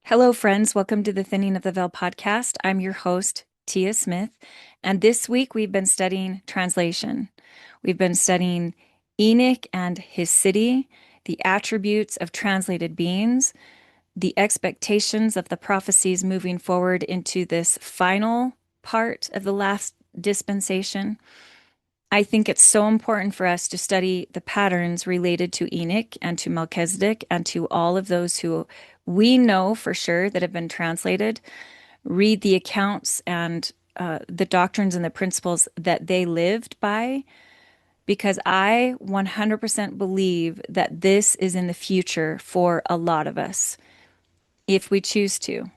Hello, friends. Welcome to the Thinning of the Veil podcast. I'm your host, Tia Smith, and this week we've been studying translation. We've been studying Enoch and his city, the attributes of translated beings, the expectations of the prophecies moving forward into this final part of the last dispensation. I think it's so important for us to study the patterns related to Enoch and to Melchizedek and to all of those who we know for sure that have been translated. Read the accounts and the doctrines and the principles that they lived by, because I 100% believe that this is in the future for a lot of us, if we choose to.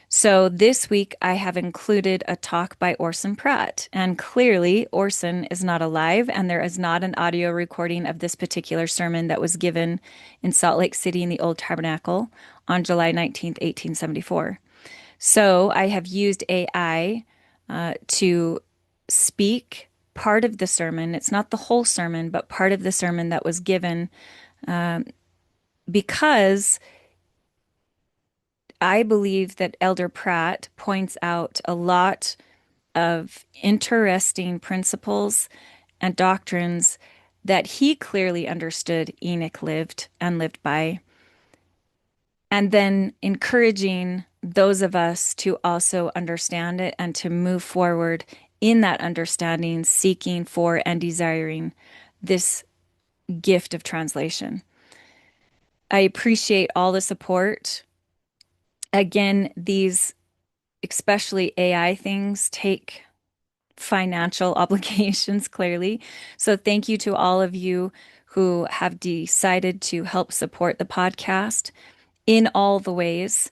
So this week I have included a talk by Orson Pratt, and clearly Orson is not alive, and there is not an audio recording of this particular sermon that was given in Salt Lake City in the Old Tabernacle on July 19th, 1874. So I have used AI to speak part of the sermon. It's not the whole sermon, but part of the sermon that was given because I believe that Elder Pratt points out a lot of interesting principles and doctrines that he clearly understood Enoch lived and lived by, and then encouraging those of us to also understand it and to move forward in that understanding, seeking for and desiring this gift of translation. I appreciate all the support. Again, these, especially AI things, take financial obligations, clearly. So thank you to all of you who have decided to help support the podcast in all the ways.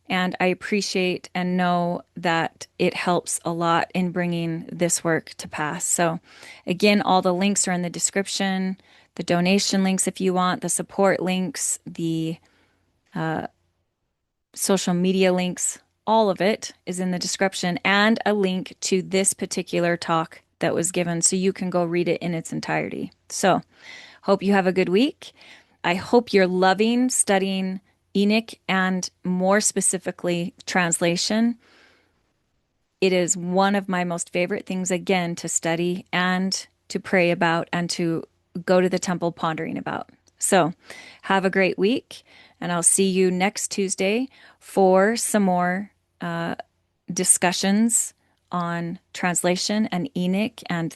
And I appreciate and know that it helps a lot in bringing this work to pass. So again, all the links are in the description, the donation links if you want, the support links, the social media links, all of it is in the description, and a link to this particular talk that was given so you can go read it in its entirety. So, hope you have a good week. I hope you're loving studying Enoch and more specifically translation. It is one of my most favorite things, again, to study and to pray about and to go to the temple pondering about. So, have a great week. And I'll see you next Tuesday for some more discussions on translation and Enoch and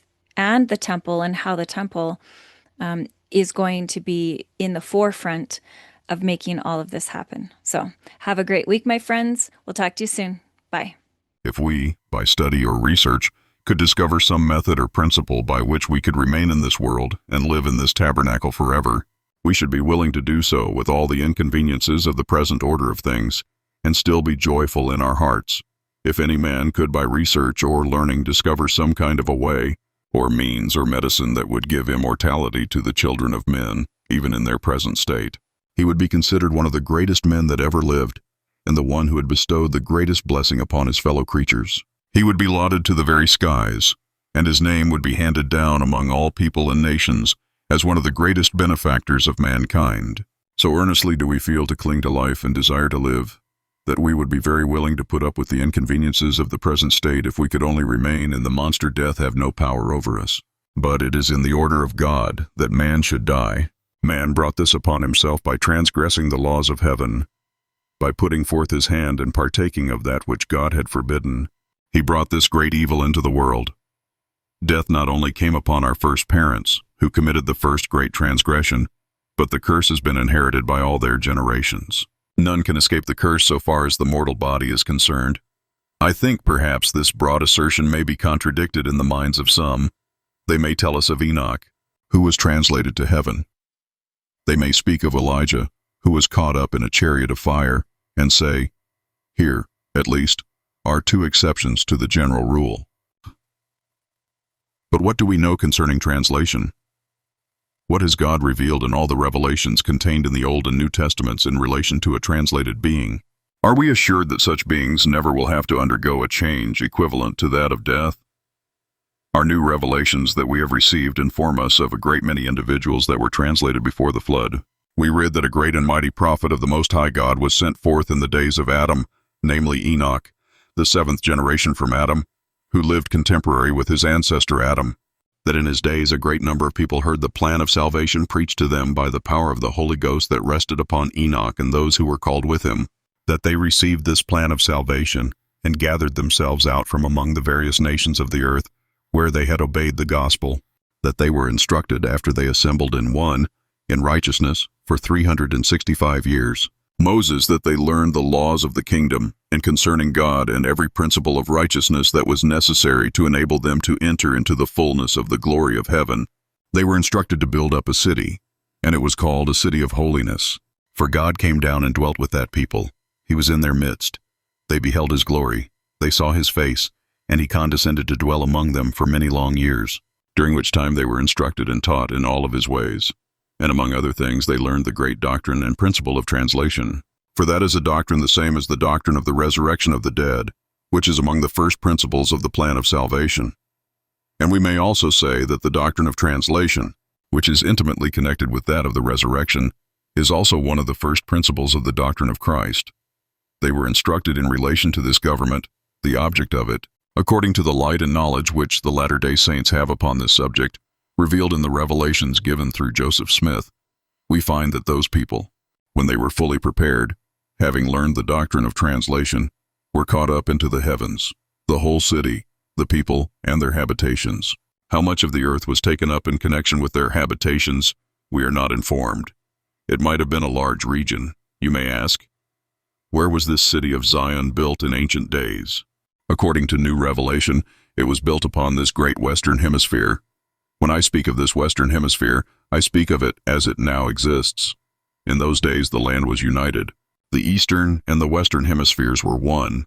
the temple, and how the temple is going to be in the forefront of making all of this happen. So have a great week, my friends. We'll talk to you soon. Bye. If we, by study or research, could discover some method or principle by which we could remain in this world and live in this tabernacle forever, we should be willing to do so with all the inconveniences of the present order of things, and still be joyful in our hearts. If any man could by research or learning discover some kind of a way, or means or medicine that would give immortality to the children of men, even in their present state, he would be considered one of the greatest men that ever lived, and the one who had bestowed the greatest blessing upon his fellow creatures. He would be lauded to the very skies, and his name would be handed down among all people and nations as one of the greatest benefactors of mankind. So earnestly do we feel to cling to life and desire to live, that we would be very willing to put up with the inconveniences of the present state if we could only remain and the monster death have no power over us. But it is in the order of God that man should die. Man brought this upon himself by transgressing the laws of heaven. By putting forth his hand and partaking of that which God had forbidden, he brought this great evil into the world. Death not only came upon our first parents, who committed the first great transgression, but the curse has been inherited by all their generations. None can escape the curse so far as the mortal body is concerned. I think perhaps this broad assertion may be contradicted in the minds of some. They may tell us of Enoch, who was translated to heaven. They may speak of Elijah, who was caught up in a chariot of fire, and say, here, at least, are two exceptions to the general rule. But what do we know concerning translation? What has God revealed in all the revelations contained in the Old and New Testaments in relation to a translated being? Are we assured that such beings never will have to undergo a change equivalent to that of death? Our new revelations that we have received inform us of a great many individuals that were translated before the flood, We read that a great and mighty prophet of the Most High God was sent forth in the days of Adam, namely Enoch, the seventh generation from Adam, who lived contemporary with his ancestor Adam, that in his days a great number of people heard the plan of salvation preached to them by the power of the Holy Ghost that rested upon Enoch and those who were called with him, that they received this plan of salvation and gathered themselves out from among the various nations of the earth where they had obeyed the gospel, that they were instructed after they assembled in one, in righteousness, for 365 years. Moses, that they learned the laws of the kingdom, and concerning God and every principle of righteousness that was necessary to enable them to enter into the fullness of the glory of heaven. They were instructed to build up a city, and it was called a city of holiness. For God came down and dwelt with that people. He was in their midst. They beheld his glory. They saw his face, and he condescended to dwell among them for many long years, during which time they were instructed and taught in all of his ways. And among other things, they learned the great doctrine and principle of translation. For that is a doctrine the same as the doctrine of the resurrection of the dead, which is among the first principles of the plan of salvation. And we may also say that the doctrine of translation, which is intimately connected with that of the resurrection, is also one of the first principles of the doctrine of Christ. They were instructed in relation to this government, the object of it, according to the light and knowledge which the latter-day saints have upon this subject, revealed in the revelations given through Joseph Smith. We find that those people, when they were fully prepared, having learned the doctrine of translation, were caught up into the heavens, the whole city, the people, and their habitations. How much of the earth was taken up in connection with their habitations, we are not informed. It might have been a large region, you may ask. Where was this city of Zion built in ancient days? According to new revelation, it was built upon this great western hemisphere. When I speak of this western hemisphere, I speak of it as it now exists. In those days the land was united. The eastern and the western hemispheres were one,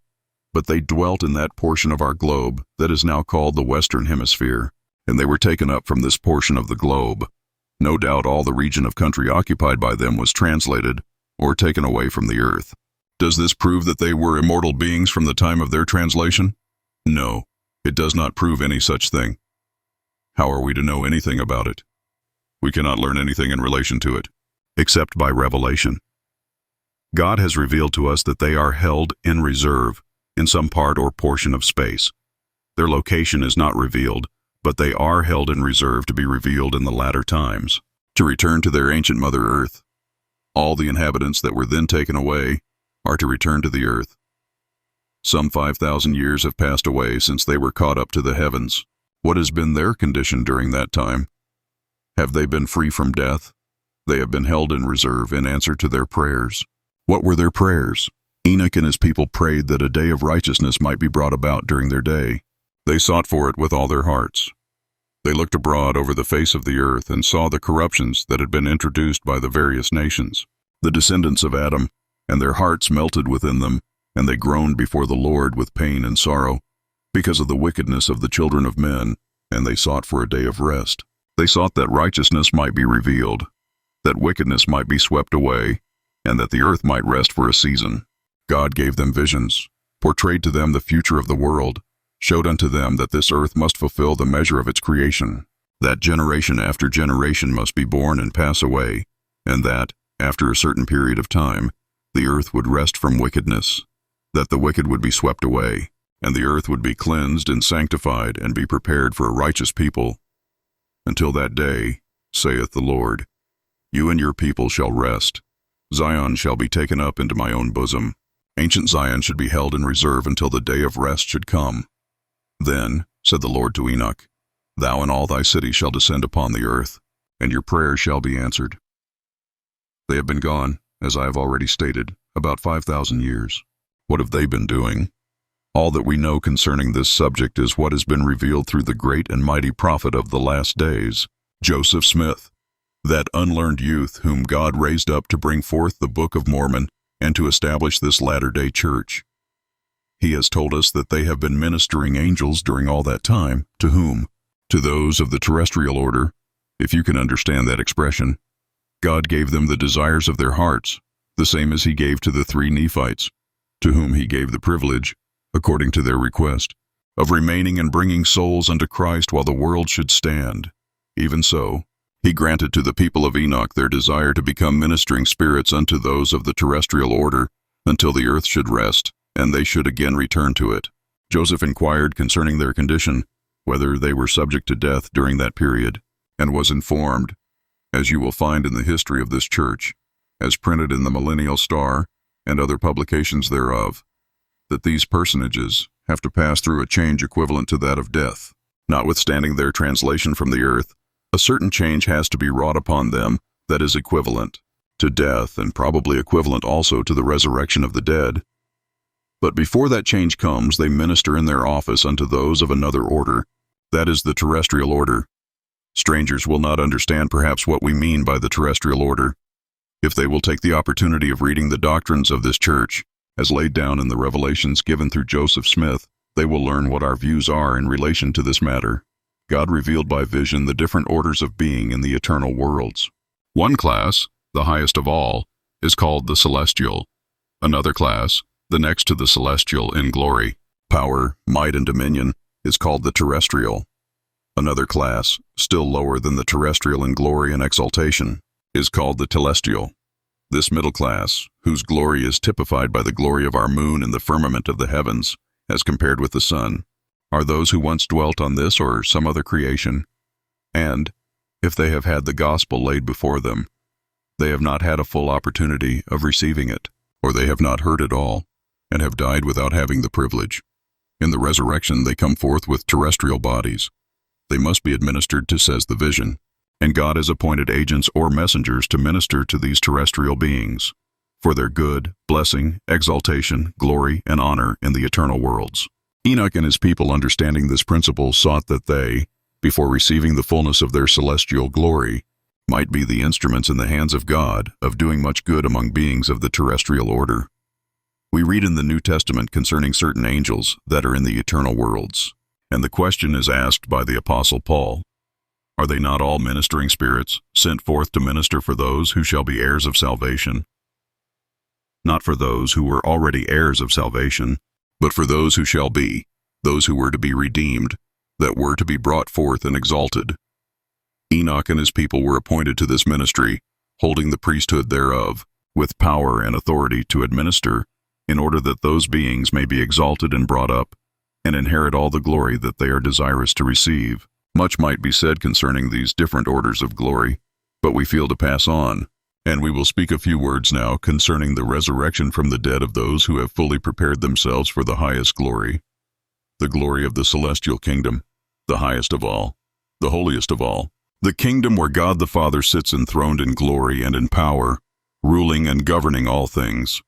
but they dwelt in that portion of our globe that is now called the western hemisphere, and they were taken up from this portion of the globe. No doubt all the region of country occupied by them was translated or taken away from the earth. Does this prove that they were immortal beings from the time of their translation? No, it does not prove any such thing. How are we to know anything about it? We cannot learn anything in relation to it, except by revelation. God has revealed to us that they are held in reserve in some part or portion of space. Their location is not revealed, but they are held in reserve to be revealed in the latter times, to return to their ancient Mother Earth. All the inhabitants that were then taken away are to return to the earth. Some 5,000 years have passed away since they were caught up to the heavens. What has been their condition during that time? Have they been free from death? They have been held in reserve in answer to their prayers. What were their prayers? Enoch and his people prayed that a day of righteousness might be brought about during their day. They sought for it with all their hearts. They looked abroad over the face of the earth and saw the corruptions that had been introduced by the various nations, the descendants of Adam, and their hearts melted within them, and they groaned before the Lord with pain and sorrow, because of the wickedness of the children of men, and they sought for a day of rest. They sought that righteousness might be revealed, that wickedness might be swept away, and that the earth might rest for a season. God gave them visions, portrayed to them the future of the world, showed unto them that this earth must fulfill the measure of its creation, that generation after generation must be born and pass away, and that, after a certain period of time, the earth would rest from wickedness, that the wicked would be swept away, and the earth would be cleansed and sanctified and be prepared for a righteous people. Until that day, saith the Lord, you and your people shall rest. Zion shall be taken up into my own bosom. Ancient Zion should be held in reserve until the day of rest should come. Then, said the Lord to Enoch, thou and all thy cities shall descend upon the earth, and your prayers shall be answered. They have been gone, as I have already stated, about 5,000 years. What have they been doing? All that we know concerning this subject is what has been revealed through the great and mighty prophet of the last days, Joseph Smith, that unlearned youth whom God raised up to bring forth the Book of Mormon and to establish this latter-day church. He has told us that they have been ministering angels during all that time. To whom? To those of the terrestrial order, if you can understand that expression. God gave them the desires of their hearts, the same as he gave to the Three Nephites, to whom he gave the privilege, according to their request, of remaining and bringing souls unto Christ while the world should stand. Even so, He granted to the people of Enoch their desire to become ministering spirits unto those of the terrestrial order, until the earth should rest, and they should again return to it. Joseph inquired concerning their condition, whether they were subject to death during that period, and was informed, as you will find in the history of this church, as printed in the Millennial Star and other publications thereof, that these personages have to pass through a change equivalent to that of death. Notwithstanding their translation from the earth, a certain change has to be wrought upon them that is equivalent to death and probably equivalent also to the resurrection of the dead. But before that change comes, they minister in their office unto those of another order, that is the terrestrial order. Strangers will not understand perhaps what we mean by the terrestrial order. If they will take the opportunity of reading the doctrines of this church, as laid down in the revelations given through Joseph Smith, they will learn what our views are in relation to this matter. God revealed by vision the different orders of being in the eternal worlds. One class, the highest of all, is called the celestial. Another class, the next to the celestial in glory, power, might, and dominion, is called the terrestrial. Another class, still lower than the terrestrial in glory and exaltation, is called the telestial. This middle class, whose glory is typified by the glory of our moon in the firmament of the heavens, as compared with the sun, are those who once dwelt on this or some other creation, and, if they have had the gospel laid before them, they have not had a full opportunity of receiving it, or they have not heard it all, and have died without having the privilege. In the resurrection they come forth with terrestrial bodies. They must be administered to, says the vision, and God has appointed agents or messengers to minister to these terrestrial beings, for their good, blessing, exaltation, glory, and honor in the eternal worlds. Enoch and his people, understanding this principle, sought that they, before receiving the fullness of their celestial glory, might be the instruments in the hands of God of doing much good among beings of the terrestrial order. We read in the New Testament concerning certain angels that are in the eternal worlds, and the question is asked by the Apostle Paul, are they not all ministering spirits, sent forth to minister for those who shall be heirs of salvation? Not for those who were already heirs of salvation, but for those who shall be, those who were to be redeemed, that were to be brought forth and exalted. Enoch and his people were appointed to this ministry, holding the priesthood thereof, with power and authority to administer, in order that those beings may be exalted and brought up, and inherit all the glory that they are desirous to receive. Much might be said concerning these different orders of glory, but we feel to pass on, and we will speak a few words now concerning the resurrection from the dead of those who have fully prepared themselves for the highest glory, the glory of the celestial kingdom, the highest of all, the holiest of all, the kingdom where God the Father sits enthroned in glory and in power, ruling and governing all things.